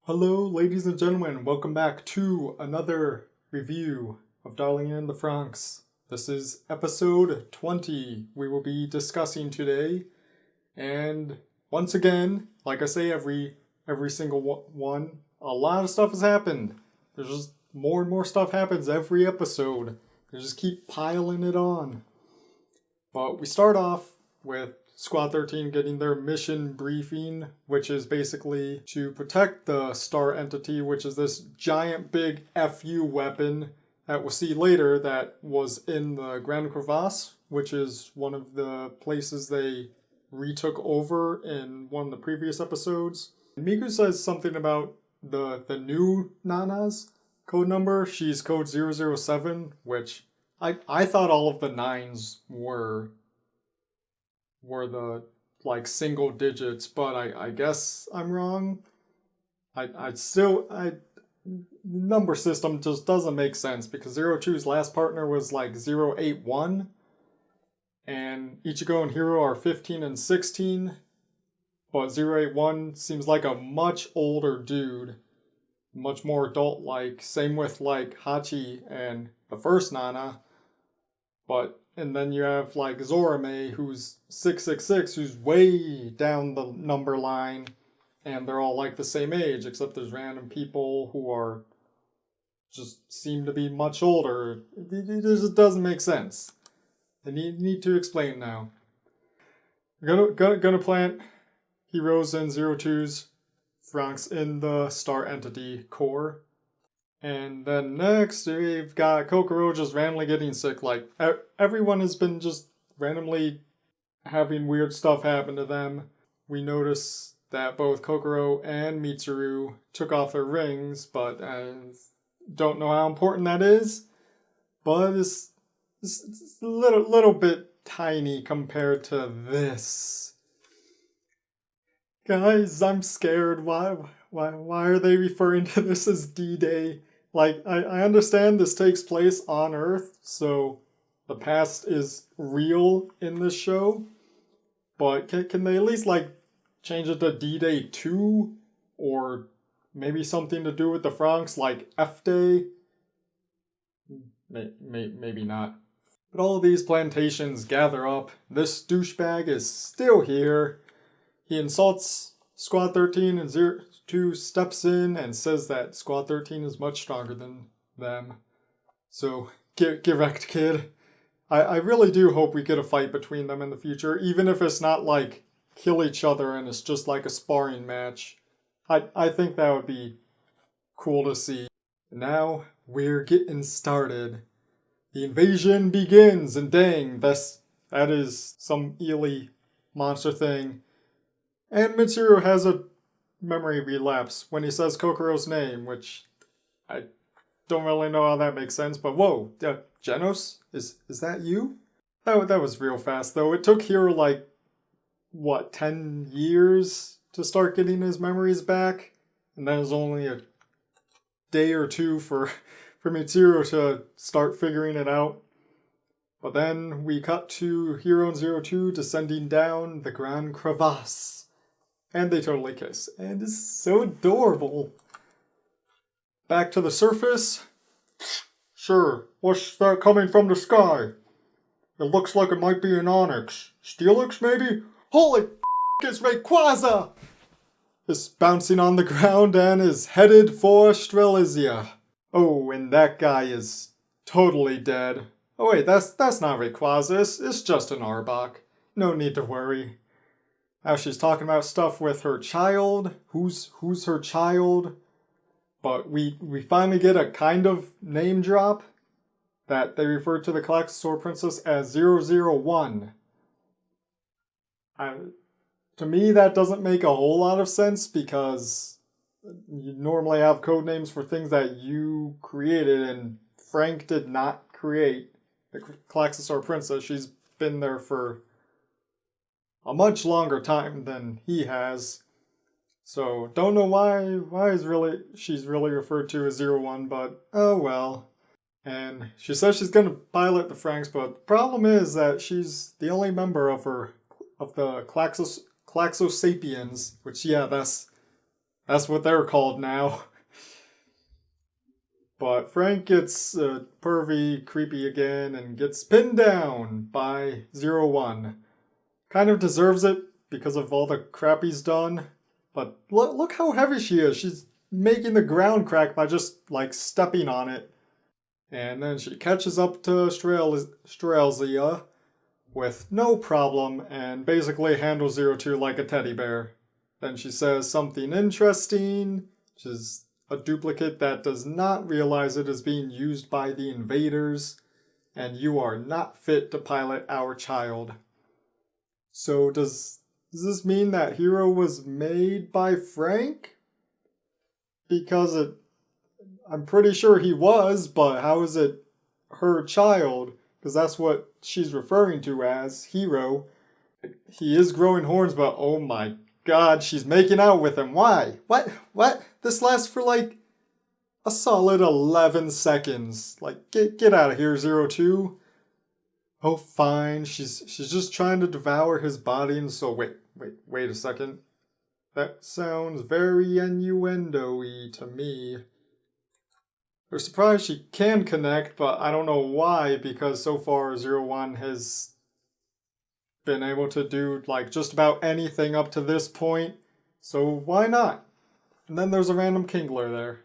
Hello, ladies and gentlemen. Welcome back to another review of Darling and the Franxx. This is episode 20 we will be discussing today. And once again, like I say every single one, a lot of stuff has happened. There's just more and more stuff happens every episode. They just keep piling it on. But we start off with Squad 13 getting their mission briefing, which is basically to protect the star entity, which is this giant big FU weapon that we'll see later that was in the Grand Crevasse, which is one of the places they retook over in one of the previous episodes. Miku says something about the new Nana's code number. She's code 007, which I thought all of the 9s were the like single digits, but I guess I'm wrong. Number system just doesn't make sense because 02's last partner was like 081 and Ichigo and Hiro are 15 and 16, but 081 seems like a much older dude, much more adult-like. Same with like Hachi and the first Nana, and then you have like Zorame, who's 666, who's way down the number line, and they're all like the same age, except there's random people who are just seem to be much older. It just doesn't make sense. They need to explain now. Gonna plant Heroes and 02's Franxx in the star entity core. And then next, we've got Kokoro just randomly getting sick. Like, everyone has been just randomly having weird stuff happen to them. We notice that both Kokoro and Mitsuru took off their rings, but don't know how important that is. But it's a little bit tiny compared to this. Guys, I'm scared. Why are they referring to this as D-Day? Like, I understand this takes place on Earth, so the past is real in this show, but can they at least, like, change it to D-Day 2? Or maybe something to do with the Franxx, like F-Day? Maybe not. But all of these plantations gather up. This douchebag is still here. He insults Squad 13 and 02 steps in and says that Squad 13 is much stronger than them. So, get wrecked, kid. I really do hope we get a fight between them in the future, even if it's not like kill each other and it's just like a sparring match. I think that would be cool to see. Now, we're getting started. The invasion begins, and dang, that is some Ely monster thing. And Mitsuru has a memory relapse when he says Kokoro's name, which I don't really know how that makes sense, but whoa, Genos? Is that you? That was real fast, though. It took Hiro, like, what, 10 years to start getting his memories back? And that was only a day or two for Mitsuru to start figuring it out. But then we cut to Hiro and 02 descending down the Grand Crevasse. And they totally kiss. And it's so adorable. Back to the surface. Sure, what's that coming from the sky? It looks like it might be an onyx. Steelix, maybe? Holy f***, it's Rayquaza! It's bouncing on the ground and is headed for Strelizia. Oh, and that guy is totally dead. Oh wait, that's not Rayquaza, it's just an Arbok. No need to worry. Now she's talking about stuff with her child. Who's her child? But we finally get a kind of name drop that they refer to the Klaxosaur Princess as 001. To me, that doesn't make a whole lot of sense because you normally have code names for things that you created, and Frank did not create the Klaxosaur Princess. She's been there for a much longer time than he has. So, don't know why she's really referred to as 01, but oh well. And she says she's gonna pilot the Franxx, but the problem is that she's the only member of the Klaxosapiens, which, yeah, that's That's what they're called now. But Frank gets pervy, creepy again, and gets pinned down by 01. Kind of deserves it because of all the crap he's done. But look how heavy she is. She's making the ground crack by just, like, stepping on it. And then she catches up to Strelzia with no problem and basically handles 02 like a teddy bear. Then she says something interesting, which is a duplicate that does not realize it is being used by the invaders, and you are not fit to pilot our child. So does this mean that Hero was made by Frank? Because I'm pretty sure he was, but how is it her child? Because that's what she's referring to as Hero. He is growing horns, but oh my God, she's making out with him. Why? What? This lasts for like a solid 11 seconds. Like, get out of here, 02. Oh, fine. She's just trying to devour his body, and so wait a second. That sounds very innuendo-y to me. They're surprised she can connect, but I don't know why, because so far 01 has been able to do like just about anything up to this point, so why not? And then there's a random Kingler there.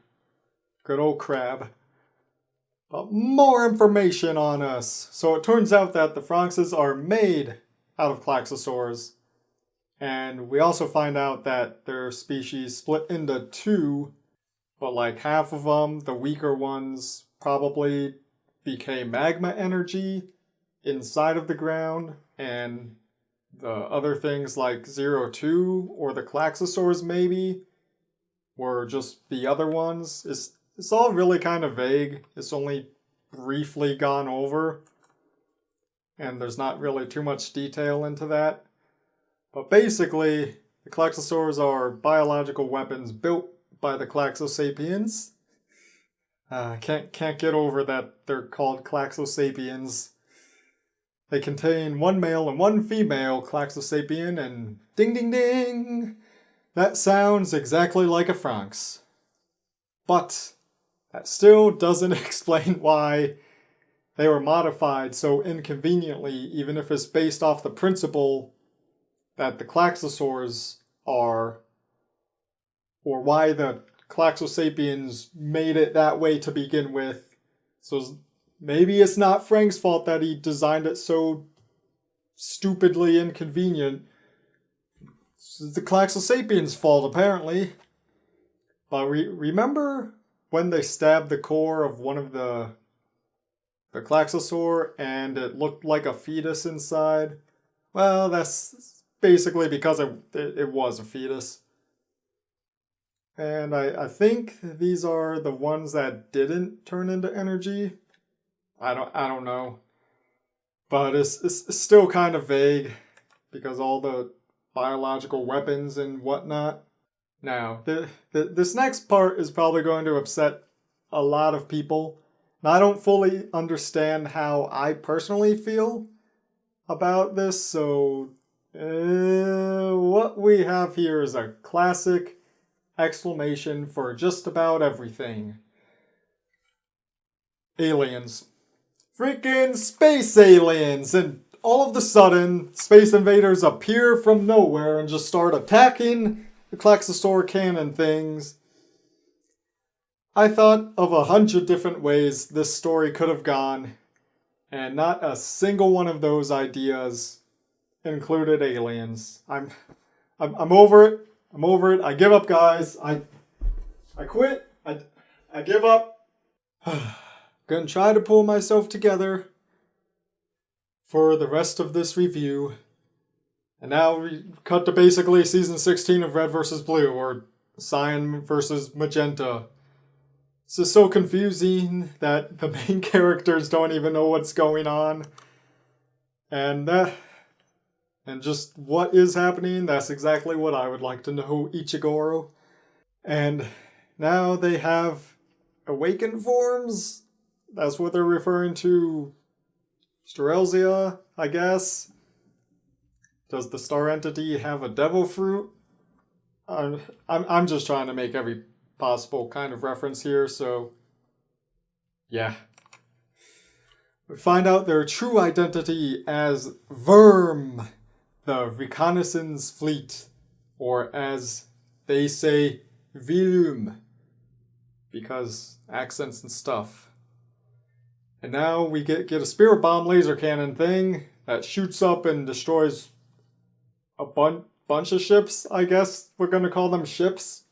Good old crab. But more information on us. So it turns out that the Franxxes are made out of Klaxosaurs. And we also find out that their species split into two, but like half of them, the weaker ones, probably became magma energy inside of the ground, and the other things like 02 or the Klaxosaurs maybe were just the other ones. It's all really kind of vague. It's only briefly gone over, and there's not really too much detail into that. But basically, the Klaxosaurs are biological weapons built by the Klaxosapiens. Can't get over that they're called Klaxosapiens. They contain one male and one female Klaxosapien, and ding ding ding! That sounds exactly like a Franxx. But that still doesn't explain why they were modified so inconveniently, even if it's based off the principle that the Klaxosaurs are, or why the Klaxosapiens made it that way to begin with. So maybe it's not Frank's fault that he designed it so stupidly inconvenient. It's the Klaxosapiens' fault, apparently. But remember when they stabbed the core of one of the Klaxosaur and it looked like a fetus inside? Well, that's basically because it was a fetus. And I think these are the ones that didn't turn into energy. I don't know. But it's still kind of vague because all the biological weapons and whatnot. Now, this next part is probably going to upset a lot of people. Now, I don't fully understand how I personally feel about this, so what we have here is a classic exclamation for just about everything. Aliens. Freaking space aliens! And all of a sudden, space invaders appear from nowhere and just start attacking the Klaxosaur cannon things. I thought of 100 different ways this story could have gone, and not a single one of those ideas included aliens. I'm over it. I'm over it. I give up, guys. I quit. I give up. Gonna try to pull myself together for the rest of this review. And now we cut to basically season 16 of Red vs. Blue, or Cyan vs. Magenta. This is so confusing that the main characters don't even know what's going on. And just what is happening, that's exactly what I would like to know, Ichigoro. And now they have awakened forms? That's what they're referring to Strelzia, I guess. Does the star entity have a devil fruit? I'm just trying to make every possible kind of reference here, so yeah. We find out their true identity as Verm, the Reconnaissance Fleet, or as they say, Vilum, because accents and stuff. And now we get a spirit bomb laser cannon thing that shoots up and destroys a bunch of ships, I guess we're gonna call them ships.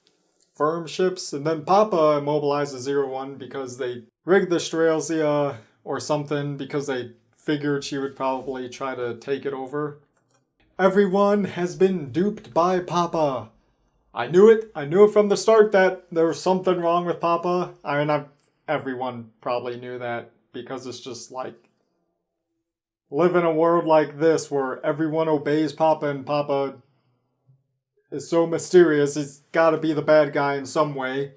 Firm ships. And then Papa immobilizes 01 because they rigged the Strelsia or something because they figured she would probably try to take it over. Everyone has been duped by Papa. I knew it. I knew it from the start that there was something wrong with Papa. I mean, everyone probably knew that because it's just like live in a world like this where everyone obeys Papa and Papa is so mysterious. He's got to be the bad guy in some way.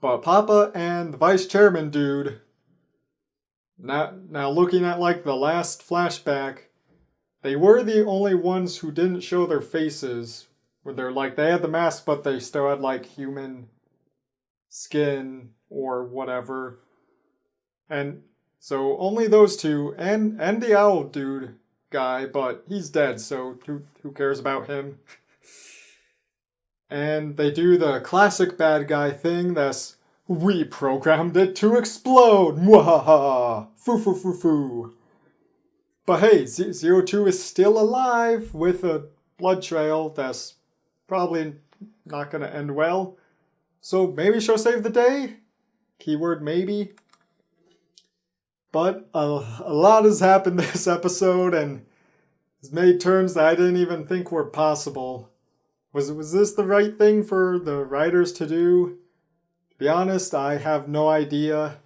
But Papa and the vice chairman dude, now looking at like the last flashback, they were the only ones who didn't show their faces. Where they're like, they had the mask, but they still had like human skin or whatever. And so only those two, and the owl dude guy, but he's dead, so who cares about him? And they do the classic bad guy thing that's, we programmed it to explode! Mwahaha! Foo foo foo foo! But hey, 02 is still alive with a blood trail that's probably not gonna end well. So maybe she'll save the day? Keyword maybe. But a lot has happened this episode and has made turns that I didn't even think were possible. Was this the right thing for the writers to do? To be honest, I have no idea.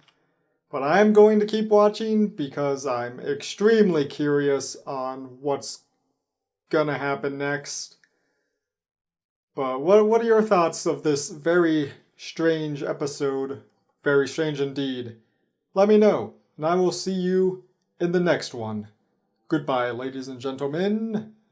But I am going to keep watching because I'm extremely curious on what's gonna happen next. But what are your thoughts of this very strange episode? Very strange indeed. Let me know, and I will see you in the next one. Goodbye, ladies and gentlemen.